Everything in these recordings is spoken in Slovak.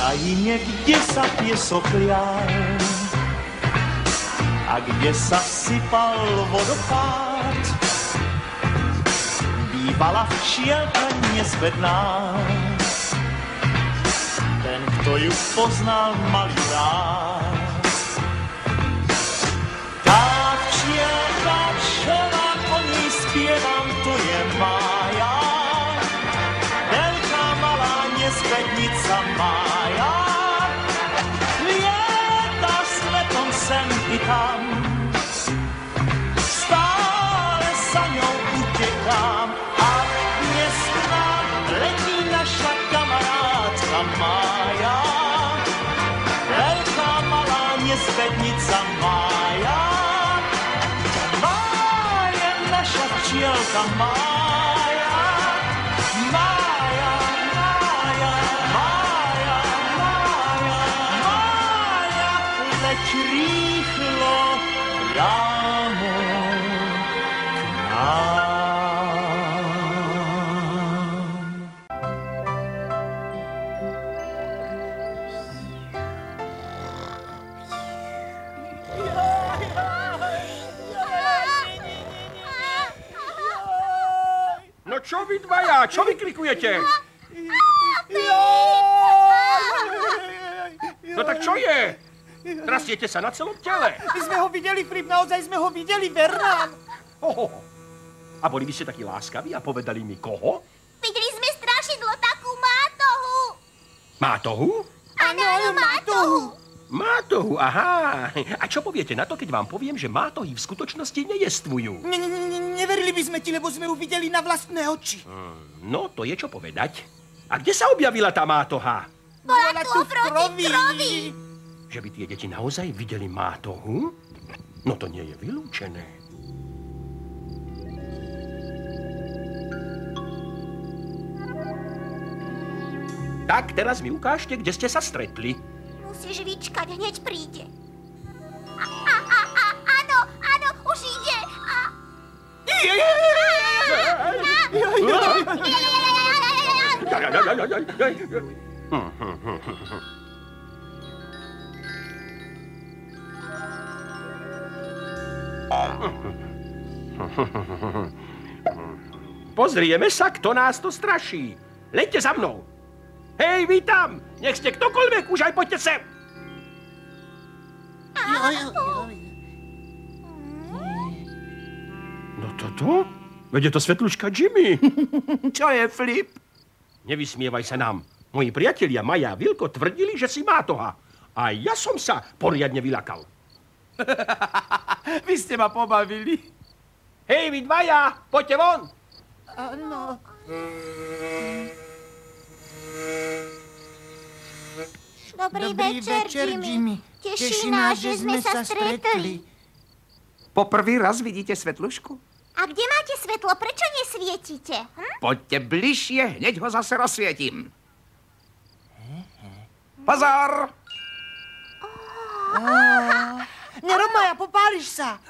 krajine, kde sa piesok lial a kde sa sypal vodopád, bývala včielka nezvedná. Ten, kto ju poznal, mal ju rád. Tá včielka, čo vám o nej spievam, to je Mája. Veľká, malá nezvednica Mája. Lieta svetom sem i tam. Stále za ňou utekám. A dnes k nám letí naša kamarátka Mája. Veľká, malá nezvednica Mája. Mája, naša včielka Mája. Mája, Mája, Mája, Mája, Mája. Leď rýchlo priamo k nám. No čo vy dvaja? Čo vy klikujete? No tak čo je? Trastiete sa na celom tele. My sme ho videli, Flip, naozaj sme ho videli, ver nám. A boli by ste takí láskaví a povedali mi koho? Videli sme strašidlo, takú mátohu. Mátohu? Áno, mátohu. Mátohu, aha. A čo poviete na to, keď vám poviem, že mátohy v skutočnosti nejestvujú? Neverili by sme ti, lebo sme ju videli na vlastné oči. No, to je čo povedať. A kde sa objavila tá mátoha? Bola tu oproti krovi. Že by tie deti naozaj videli mátohu? No to nie je vylúčené. Tak, teraz mi ukážte, kde ste sa stretli. Musíš vyčkať, hneď príde. Áno, áno, už ide. Pozrieme sa, kto nás to straší. Leďte za mnou. Hej, vy tam! Nech ste ktokoľvek, už aj poďte sem! No toto? Veď je to svetluška Jimmy. Čo je, Flip? Nevysmievaj sa nám. Moji priatelia Maja a Vilko tvrdili, že si mátoha. A ja som sa poriadne vylakal. Vy ste ma pobavili. Hej, vy dvaja, poďte von! Áno. Dobrý večer, Jimmy. Teší nás, že sme sa stretli. Poprvý raz vidíte svetlušku? A kde máte svetlo? Prečo nesvietite? Poďte bližšie, hneď ho zase rozsvietím. Pozor! Nerob, Maja, popáliš sa.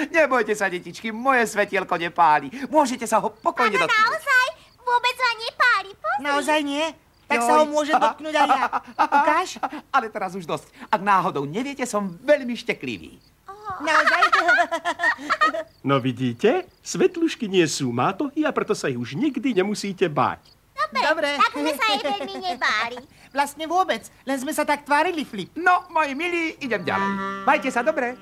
Nebojte sa, detičky, moje svetielko nepáli. Môžete sa ho pokojne dotknúť. Naozaj? Vôbec sa nepáli, pozri. Naozaj nie? Tak sa ho môže dotknúť aj ja. Ukáž? Ale teraz už dosť. Ak náhodou neviete, som veľmi šteklivý. Naozaj? No vidíte, svetlušky nie sú mátohy a preto sa ich už nikdy nemusíte báť. Dobre. Tak sme sa jej veľmi nebáli. Vlastne vôbec, len sme sa tak tvárili, Flip. No, moji milí, idem ďalej. Majte sa dobre.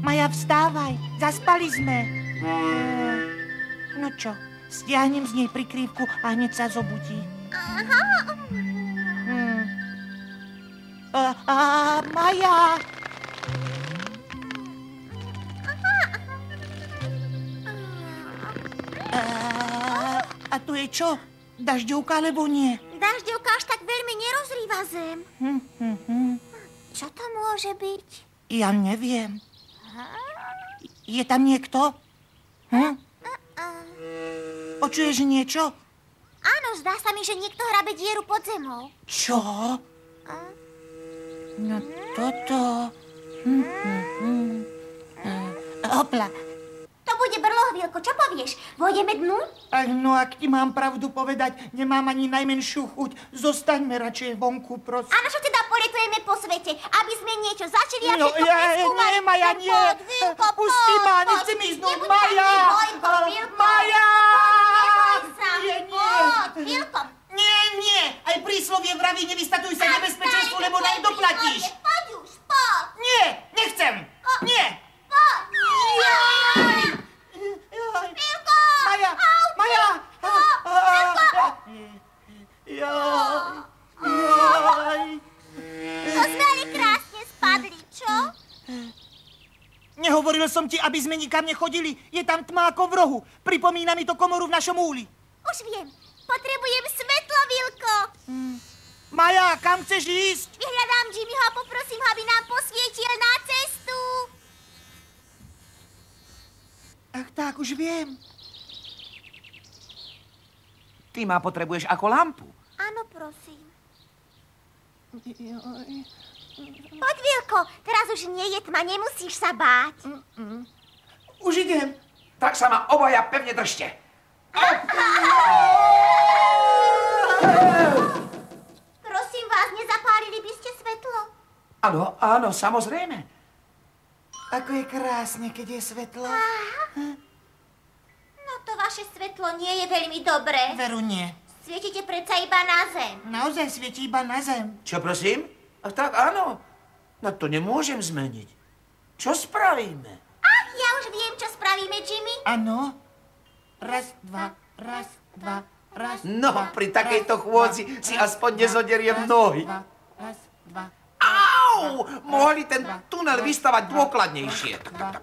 Maja, vstávaj, zaspali sme. No čo, stiahnem z nej prikrývku a hneď sa zobudí. Maja! A to je čo? Dažďovka alebo nie? Dažďovka až tak veľmi nerozrýva zem. Čo to môže byť? Ja neviem. Je tam niekto? Počuješ niečo? Áno, zdá sa mi, že niekto hrabe dieru pod zemou. Čo? No toto... Hopla. To bude brloh, Vilko, čo povieš? Vôjdeme dnu? No ak ti mám pravdu povedať, nemám ani najmenšiu chuť. Zostaňme radšej vonku, prosím. Áno, že teda poletujeme po svete, aby sme niečo začali a No, všetko preskúmali. nie, Maja, nie. Pusti ma, nechcem ísť dnu. Maja! Maja! Neboj sa. Nie, nie. Poď, Vilko. Nie. Aj príslovie vraví, nevystatuj sa nebezpečenstvu, lebo na ne doplatíš. Poď už, poď. Nie, nechcem. Nie. Poď. Vilko! Maja! Maja! To sme ale krásne spadli, čo? Nehovoril som ti, aby sme nikam nechodili. Je tam tma ako v rohu. Pripomína mi to komoru v našom úli. Už viem. Potrebujem svetlo, Vilko. Maja, kam chceš ísť? Vyhľadám Jimmyho a poprosím ho, aby nám posvietil na cestu. Ach tak, už viem. Ty ma potrebuješ ako lampu. Áno, prosím. Poď, Vilko, teraz už nie je tma, nemusíš sa báť. Už idem. Tak sa ma obaja pevne držte. Prosím vás, nezapálili by ste svetlo? Áno, samozrejme. Ako je krásne, keď je svetlo. No to vaše svetlo nie je veľmi dobré. Veru nie. Svietite predsa iba na zem. Naozaj svietí iba na zem. Čo prosím? Ach tak áno. No to nemôžem zmeniť. Čo spravíme? Ach, ja už viem, čo spravíme, Jimmy. Áno. Raz, dva, raz, dva, raz, No, dva, pri takejto raz, chôdzi dva, si raz, aspoň dva, nezoderiem raz, nohy. dva, raz, dva, Au! Mohli ten tunel vystavať dôkladnejšie. dva.